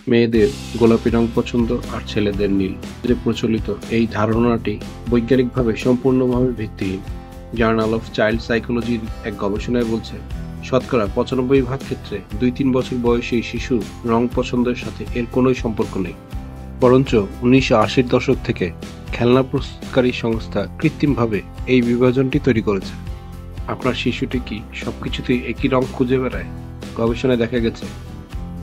মেয়েদের গোলাপি রং পছন্দ আর ছেলেদের নীল। যে প্রচলিত এই ধারণাটি বৈজ্ঞানিকভাবে সম্পূর্ণভাবে ভিত্তিহীন। জার্নাল অফ চাইল্ড সাইকোলজির এক গবেষণায় বলছে, শতকরা ৯৫% ক্ষেত্রে ২-৩ বছর বয়সী শিশুর রং পছন্দের সাথে এর কোনোই সম্পর্ক নেই। বরঞ্চ ১৯৮০-র দশক থেকে খেলনা প্রস্তুতকারী সংস্থা কৃত্রিমভাবে এই বিভাজনটি তৈরি করেছে। আপনার শিশুটি কি সবকিছুতেই একই রং খুঁজে বেড়ায়? গবেষণায় দেখা গেছে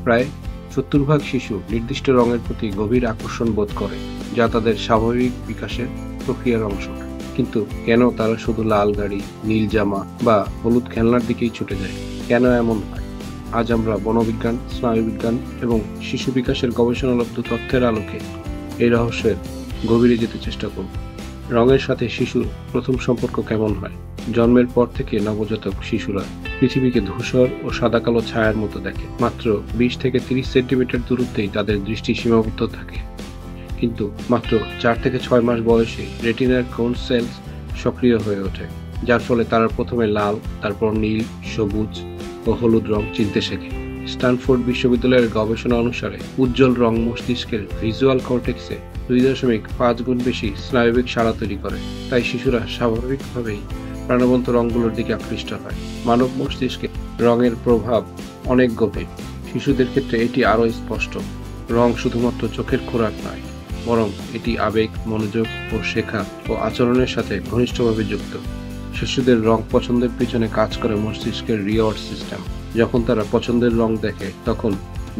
প্রায় ৭০% শিশু নির্দিষ্ট রঙের প্রতি গভীর আকর্ষণ বোধ করে, যা তাদের স্বাভাবিক বিকাশের প্রক্রিয়ার অংশ। কিন্তু কেন তারা শুধু লাল গাড়ি, নীল জামা বা হলুদ খেলনার দিকেই ছুটে যায়? কেন এমন হয়? আজ আমরা বনবিজ্ঞান, স্নায়ুবিজ্ঞান এবং শিশু বিকাশের গবেষণালব্ধ তথ্যের আলোকে এই রহস্যের গভীরে যেতে চেষ্টা করব। রঙের সাথে শিশুর প্রথম সম্পর্ক কেমন হয়? জন্মের পর থেকে নবজাতক শিশুরা পৃথিবীকে ধূসর ও সাদা-কালো ছায়ার মতো দেখে। মাত্র ২০ থেকে ৩০ সেন্টিমিটার দূরত্বেই তাদের দৃষ্টি সীমাবদ্ধ থাকে। কিন্তু মাত্র ৪ থেকে ৬ মাস বয়সে রেটিনার কোন সেলস সক্রিয় হয়ে ওঠে, যার ফলে তারা প্রথমে লাল, তারপর নীল, সবুজ ও হলুদ রং চিনতে শেখে। স্ট্যানফোর্ড বিশ্ববিদ্যালয়ের গবেষণা অনুসারে উজ্জ্বল রং মস্তিষ্কের ভিজুয়াল কর্টেক্সে ২.৫ গুণ বেশি স্নায়বিক সাড়া তৈরি করে। তাই শিশুরা স্বাভাবিকভাবেই প্রাণবন্ত রঙগুলোর দিকে আকৃষ্ট হয়। মানব মস্তিষ্কে রঙের প্রভাব অনেক গভীর। শিশুদের ক্ষেত্রে এটি আরও স্পষ্ট। রং শুধুমাত্র চোখের খোরাক নয়, বরং এটি আবেগ, মনোযোগ ও শেখা ও আচরণের সাথে ঘনিষ্ঠভাবে যুক্ত। শিশুদের রং পছন্দের পিছনে কাজ করে মস্তিষ্কের রিওয়ার্ড সিস্টেম। যখন তারা পছন্দের রং দেখে, তখন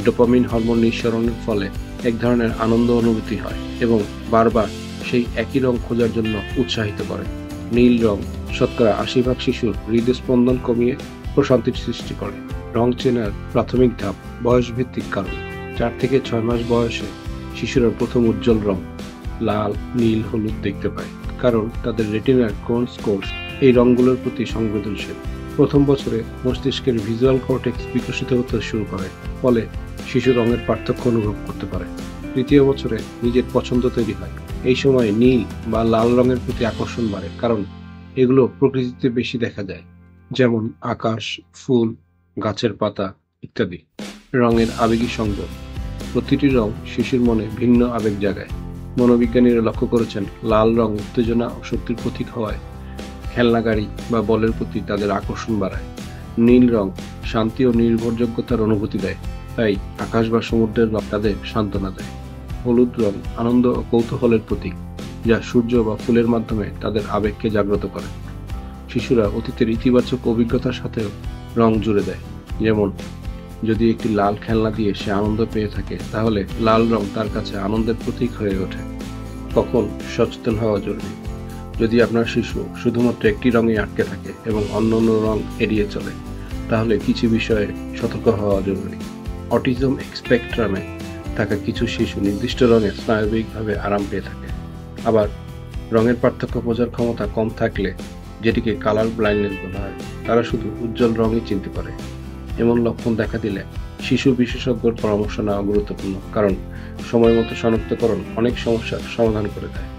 ডোপামিন হরমোন নিঃসরণের ফলে এক ধরনের আনন্দ অনুভূতি হয় এবং বারবার সেই একই রং খোঁজার জন্য উৎসাহিত করে। নীল রং শতকরা ৮০% শিশুর হৃদস্পন্দন কমিয়ে প্রশান্তির সৃষ্টি করে। রং চেনার প্রাথমিক ধাপ বয়সভিত্তিক কারণ। ৪ থেকে ৬ মাস বয়সে শিশুরা প্রথম উজ্জ্বল রং লাল, নীল, হলুদ দেখতে পায়, কারণ তাদের রেটিনার কোন কোষ এই রঙগুলোর প্রতি সংবেদনশীল। প্রথম বছরে মস্তিষ্কের ভিজুয়াল কর্টেক্স বিকশিত হতে শুরু করে, ফলে শিশু রঙের পার্থক্য অনুভব করতে পারে। তৃতীয় বছরে নিজের পছন্দ তৈরি হয়। এই সময় নীল বা লাল রঙের প্রতি আকর্ষণ বাড়ে, কারণ এগুলো প্রকৃতিতে বেশি দেখা যায়, যেমন আকাশ, ফুল, গাছের পাতা ইত্যাদি। রঙের আবেগী সংযোগ। প্রতিটি রং শিশুর মনে ভিন্ন আবেগ জাগায়। মনোবিজ্ঞানীরা লক্ষ্য করেছেন, লাল রং উত্তেজনা ও শক্তির প্রতীক হওয়ায় খেলনা গাড়ি বা বলের প্রতি তাদের আকর্ষণ বাড়ায়। নীল রং শান্তি ও নির্ভরযোগ্যতার অনুভূতি দেয়, তাই আকাশ বা সমুদ্রের রং তাদের সান্ত্বনা দেয়। হলুদ রং আনন্দ ও কৌতূহলের প্রতীক, যা সূর্য বা ফুলের মাধ্যমে তাদের আবেগকে জাগ্রত করে। শিশুরা অতীতের ইতিবাচক অভিজ্ঞতার সাথেও রং জুড়ে দেয়, যেমন যদি একটি লাল খেলনা দিয়ে সে আনন্দ পেয়ে থাকে, তাহলে লাল রং তার কাছে আনন্দের প্রতীক হয়ে ওঠে। কখন সচেতন হওয়া জরুরি? যদি আপনার শিশু শুধুমাত্র একটি রঙে আটকে থাকে এবং অন্যান্য রং এড়িয়ে চলে, তাহলে কিছু বিষয়ে সতর্ক হওয়া জরুরি। অটিজম স্পেকট্রামে থাকা কিছু শিশু নির্দিষ্ট রঙে স্নায়বিকভাবে আরাম পেয়ে থাকে। আবার রঙের পার্থক্য বোঝার ক্ষমতা কম থাকলে, যেটিকে কালার ব্লাইন্ডনেস বলা হয়, তারা শুধু উজ্জ্বল রঙই চিনতে পারে। এমন লক্ষণ দেখা দিলে শিশু বিশেষজ্ঞর পরামর্শ নেওয়া গুরুত্বপূর্ণ, কারণ সময় মতো শনাক্তকরণ অনেক সমস্যার সমাধান করে দেয়।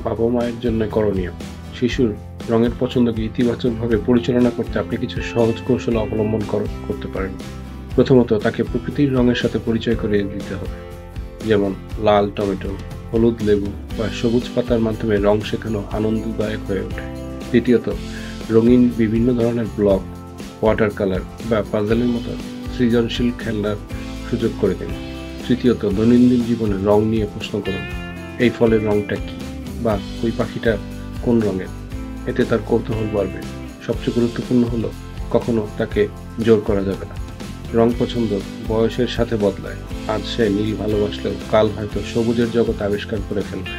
বাবা মায়ের জন্য করণীয়। শিশুর রঙের পছন্দকে ইতিবাচকভাবে পরিচালনা করতে আপনি কিছু সহজ কৌশল অবলম্বন করতে পারেন। প্রথমত, তাকে প্রকৃতির রঙের সাথে পরিচয় করিয়ে দিতে হবে, যেমন লাল টমেটো, হলুদ লেবু বা সবুজ পাতার মাধ্যমে রং শেখানো আনন্দদায়ক হয়ে ওঠে। দ্বিতীয়ত, রঙিন বিভিন্ন ধরনের ব্লক, ওয়াটার কালার বা পাজলের মতো সৃজনশীল খেলার সুযোগ করে দিন। তৃতীয়ত, দৈনন্দিন জীবনে রং নিয়ে প্রশ্ন করুন। এই ফলের রংটা কি, বা ওই পাখিটা কোন রঙের? এতে তার কৌতূহল বাড়বে। সবচেয়ে গুরুত্বপূর্ণ হলো, কখনো তাকে জোর করা যাবে না। রং পছন্দ বয়সের সাথে বদলায়। আজ সে নীল ভালোবাসলেও কাল হয়তো সবুজের জগৎ আবিষ্কার করে ফেলবে।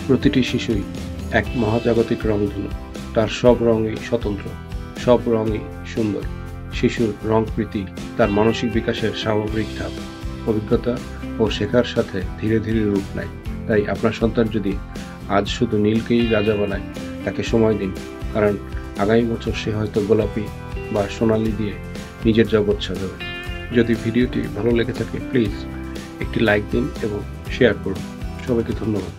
প্রতিটি শিশুই এক মহাজাগতিক রংধনু। তার সব রঙই স্বতন্ত্র, সব রঙই সুন্দর। শিশুর রং প্রীতি তার মানসিক বিকাশের স্বাভাবিক ধাপ। অভিজ্ঞতা ও শেখার সাথে ধীরে ধীরে রূপ নেয়। তাই আপনার সন্তান যদি আজ শুধু নীলকেই রাজা বানায়, তাকে সময় দিন, কারণ আগামী বছর সে হয়তো গোলাপি বা সোনালি দিয়ে নিজের জগৎ সাজাবে। যদি ভিডিওটি ভালো লেগে থাকে, প্লিজ একটি লাইক দিন এবং শেয়ার করুন। সবাইকে ধন্যবাদ।